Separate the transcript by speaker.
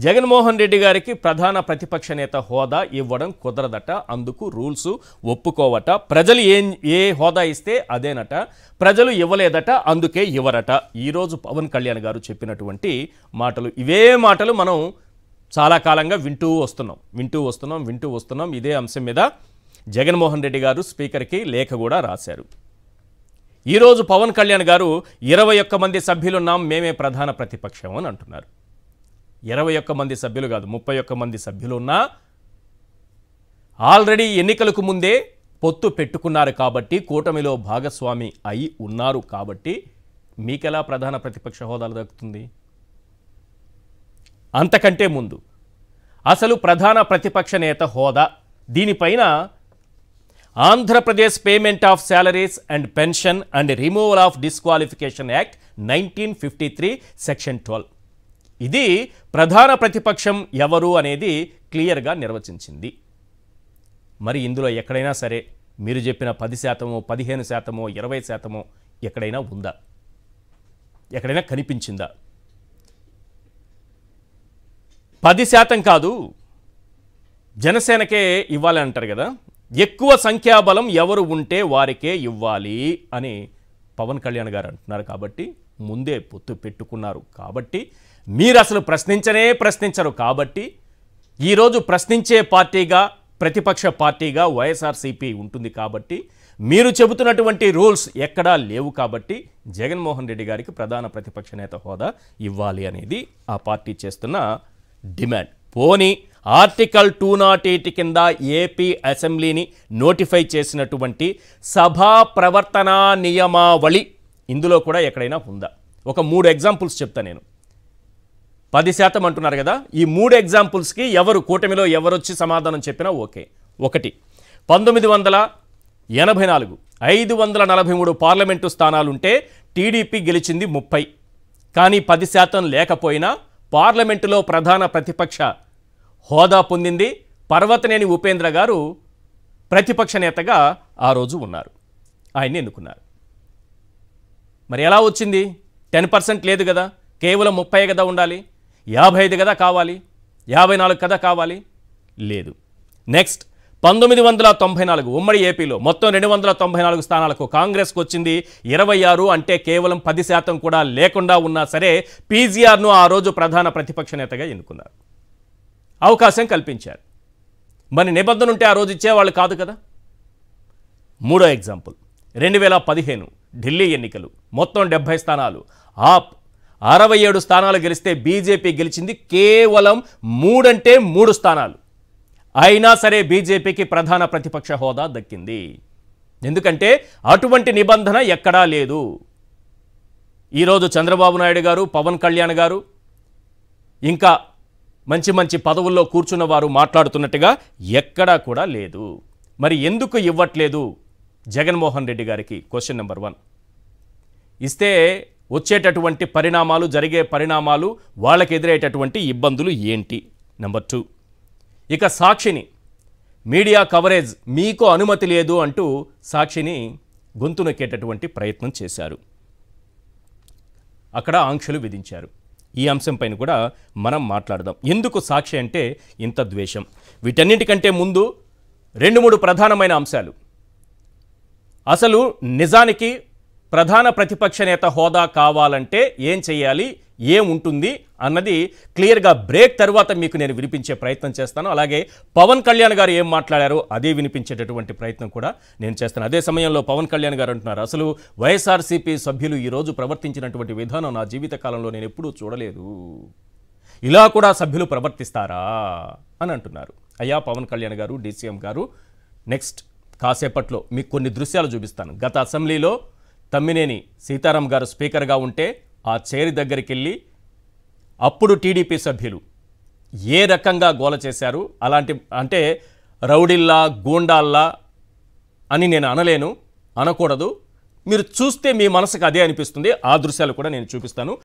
Speaker 1: జగన్మోహన్ రెడ్డి గారికి ప్రధాన ప్రతిపక్ష నేత హోదా ఇవ్వడం కుదరదట. అందుకు రూల్స్ ఒప్పుకోవట. ప్రజలు ఏ హోదా ఇస్తే అదేనట. ప్రజలు ఇవ్వలేదట, అందుకే ఇవ్వరట. ఈరోజు పవన్ కళ్యాణ్ గారు చెప్పినటువంటి మాటలు, ఇవే మాటలు మనం చాలా కాలంగా వింటూ వస్తున్నాం. ఇదే అంశం మీద జగన్మోహన్ రెడ్డి గారు స్పీకర్కి లేఖ కూడా రాశారు. ఈరోజు పవన్ కళ్యాణ్ గారు 21 మంది సభ్యులున్నాం, మేమే ప్రధాన ప్రతిపక్షం అని అంటున్నారు. 21 మంది సభ్యులు కాదు, 31 మంది సభ్యులు ఉన్నా ఆల్రెడీ ఎన్నికలకు ముందే పొత్తు పెట్టుకున్నారు కాబట్టి, కూటమిలో భాగస్వామి అయి ఉన్నారు కాబట్టి మీకెలా ప్రధాన ప్రతిపక్ష హోదాలు దక్కుతుంది? అంతకంటే ముందు అసలు ప్రధాన ప్రతిపక్ష నేత హోదా దీనిపైన Andhra Pradesh payment of salaries and pension and removal of disqualification act 1953 section 12 ఇది ప్రధాన ప్రతిపక్షం ఎవరు అనేది క్లియర్గా నిర్వచించింది. మరి ఇందులో ఎక్కడైనా సరే మీరు చెప్పిన 10%, 15%, 20% ఎక్కడైనా ఉందా? ఎక్కడైనా కనిపించిందా? 10% కాదు, జనసేనకే ఇవ్వాలి అంటారు కదా, ఎక్కువ సంఖ్యాబలం ఎవరు ఉంటే వారికే ఇవ్వాలి అని పవన్ కళ్యాణ్ గారు అంటున్నారు. కాబట్టి ముందే పొత్తు పెట్టుకున్నారు కాబట్టి మీరు అసలు ప్రశ్నించరు కాబట్టి ఈరోజు ప్రశ్నించే పార్టీగా, ప్రతిపక్ష పార్టీగా వైఎస్ఆర్సీపీ ఉంటుంది కాబట్టి మీరు చెబుతున్నటువంటి రూల్స్ ఎక్కడా లేవు కాబట్టి జగన్మోహన్ రెడ్డి గారికి ప్రధాన ప్రతిపక్ష నేత హోదా ఇవ్వాలి అనేది ఆ పార్టీ చేస్తున్న డిమాండ్. పోనీ ఆర్టికల్ 208 కింద ఏపీ అసెంబ్లీని నోటిఫై చేసినటువంటి సభా ప్రవర్తన నియమావళి ఇందులో కూడా ఎక్కడైనా ఉందా? ఒక 3 ఎగ్జాంపుల్స్ చెప్తా నేను. 10% అంటున్నారు కదా, ఈ 3 ఎగ్జాంపుల్స్కి కూటమిలో ఎవరొచ్చి సమాధానం చెప్పినా ఓకే. 1, 1984 543 పార్లమెంటు స్థానాలుంటే టీడీపీ గెలిచింది 30. కానీ 10% లేకపోయినా పార్లమెంటులో ప్రధాన ప్రతిపక్ష హోదా పొందింది. పర్వతనేని ఉపేంద్ర గారు ప్రతిపక్ష నేతగా ఆ రోజు ఉన్నారు, ఆయన్ని ఎన్నుకున్నారు. మరి ఎలా వచ్చింది? 10% లేదు కదా, కేవలం 30 కదా ఉండాలి, 55 కదా కావాలి, 54 కదా కావాలి, లేదు. నెక్స్ట్ 1994 ఉమ్మడి ఏపీలో మొత్తం 294 స్థానాలకు కాంగ్రెస్కు వచ్చింది 26. అంటే కేవలం 10% కూడా లేకుండా ఉన్నా సరే పీజీఆర్ను ఆ రోజు ప్రధాన ప్రతిపక్ష నేతగా ఎన్నుకున్నారు, అవకాశం కల్పించారు. మరి నిబంధన ఉంటే ఆ రోజు ఇచ్చేవాళ్ళు కాదు కదా. 3వ ఎగ్జాంపుల్ 2015 ఢిల్లీ ఎన్నికలు, మొత్తం 70 స్థానాలు, ఆప్ 67 స్థానాలు గెలిస్తే బీజేపీ గెలిచింది కేవలం 3 స్థానాలు. అయినా సరే బీజేపీకి ప్రధాన ప్రతిపక్ష హోదా దక్కింది. ఎందుకంటే అటువంటి నిబంధన ఎక్కడా లేదు. ఈరోజు చంద్రబాబు నాయుడు గారు, పవన్ కళ్యాణ్ గారు, ఇంకా మంచి పదవుల్లో కూర్చున్న వారు మాట్లాడుతున్నట్టుగా ఎక్కడా కూడా లేదు. మరి ఎందుకు ఇవ్వట్లేదు జగన్మోహన్ రెడ్డి గారికి? Question number 1. ఇస్తే వచ్చేటటువంటి పరిణామాలు, జరిగే పరిణామాలు, వాళ్ళకి ఎదురయ్యేటటువంటి ఇబ్బందులు ఏంటి? నెంబర్ 2, ఇక సాక్షిని మీడియా కవరేజ్ మీకు అనుమతి లేదు అంటూ సాక్షిని గొంతు నొక్కేటటువంటి ప్రయత్నం చేశారు, అక్కడ ఆంక్షలు విధించారు. ఈ అంశంపైన కూడా మనం మాట్లాడదాం. ఎందుకు సాక్షి అంటే ఇంత ద్వేషం? వీటన్నిటికంటే ముందు 2-3 ప్రధానమైన అంశాలు. అసలు నిజానికి ప్రధాన ప్రతిపక్ష నేత హోదా కావాలంటే ఏం చేయాలి, ఏం ఉంటుంది అన్నది క్లియర్గా బ్రేక్ తర్వాత మీకు నేను వినిపించే ప్రయత్నం చేస్తాను. అలాగే పవన్ కళ్యాణ్ గారు ఏం మాట్లాడారో అదే వినిపించేటటువంటి ప్రయత్నం కూడా నేను చేస్తాను. అదే సమయంలో పవన్ కళ్యాణ్ గారు అంటున్నారు, అసలు వైఎస్ఆర్సీపీ సభ్యులు ఈరోజు ప్రవర్తించినటువంటి విధానం నా జీవితకాలంలో నేను ఎప్పుడూ చూడలేదు, ఇలా కూడా సభ్యులు ప్రవర్తిస్తారా అని అంటున్నారు. అయ్యా పవన్ కళ్యాణ్ గారు, డీసీఎం గారు, నెక్స్ట్ కాసేపట్లో మీకు కొన్ని దృశ్యాలు చూపిస్తాను. గత అసెంబ్లీలో తమ్మినేని సీతారాం గారు స్పీకర్గా ఉంటే ఆ చైర్ దగ్గరికి వెళ్ళి అప్పుడు టీడీపీ సభ్యులు ఏ రకంగా గోల చేశారు, అలాంటి అంటే రౌడీల్లా, గూండాల్లా అని నేను అనలేను, అనకూడదు. మీరు చూస్తే మీ మనసుకు అదే అనిపిస్తుంది. ఆ దృశ్యాలు కూడా నేను చూపిస్తాను.